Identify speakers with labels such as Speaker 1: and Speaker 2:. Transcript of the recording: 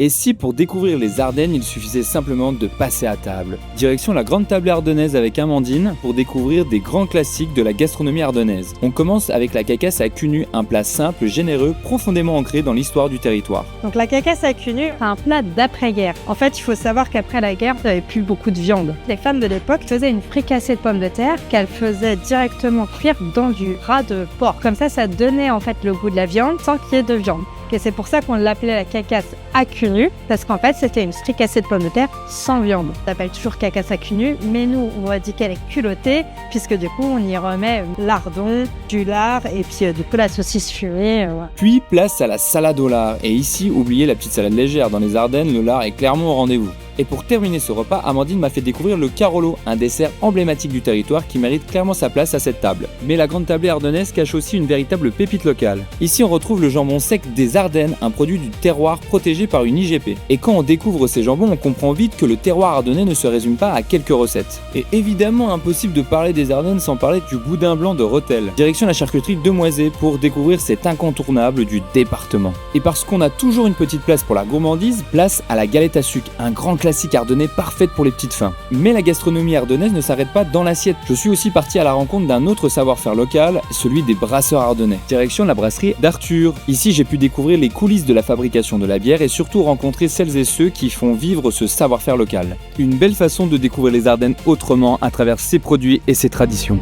Speaker 1: Et si pour découvrir les Ardennes, il suffisait simplement de passer à table? Direction la grande tablée ardennaise avec Amandine pour découvrir des grands classiques de la gastronomie ardennaise. On commence avec la cacasse à cul nu, un plat simple, généreux, profondément ancré dans l'histoire du territoire.
Speaker 2: Donc la cacasse à cul nu, c'est un plat d'après-guerre. En fait, il faut savoir qu'après la guerre, il n'y avait plus beaucoup de viande. Les femmes de l'époque faisaient une fricassée de pommes de terre qu'elles faisaient directement cuire dans du gras de porc. Comme ça donnait en fait le goût de la viande sans qu'il y ait de viande. Et c'est pour ça qu'on l'appelait la cacasse à cul nu, parce qu'en fait c'était une fricassée de pommes de terre sans viande. Ça s'appelle toujours cacasse à cul nu, mais nous on dit qu'elle est culottée, puisque du coup on y remet lardon, du lard et puis du coup la saucisse fumée. Voilà.
Speaker 1: Puis place à la salade au lard, et ici oubliez la petite salade légère, dans les Ardennes le lard est clairement au rendez-vous. Et pour terminer ce repas, Amandine m'a fait découvrir le carolo, un dessert emblématique du territoire qui mérite clairement sa place à cette table. Mais la grande tablée ardennaise cache aussi une véritable pépite locale. Ici on retrouve le jambon sec des Ardennes, un produit du terroir protégé par une IGP. Et quand on découvre ces jambons, on comprend vite que le terroir ardennais ne se résume pas à quelques recettes. Et évidemment impossible de parler des Ardennes sans parler du boudin blanc de Rethel. Direction la charcuterie Demoisé pour découvrir cet incontournable du département. Et parce qu'on a toujours une petite place pour la gourmandise, place à la galette à sucre, un grand classique ardennais parfaite pour les petites faims. Mais la gastronomie ardennaise ne s'arrête pas dans l'assiette. Je suis aussi parti à la rencontre d'un autre savoir-faire local, celui des brasseurs ardennais. Direction la brasserie d'Arthur. Ici j'ai pu découvrir les coulisses de la fabrication de la bière et surtout rencontrer celles et ceux qui font vivre ce savoir-faire local. Une belle façon de découvrir les Ardennes autrement à travers ses produits et ses traditions.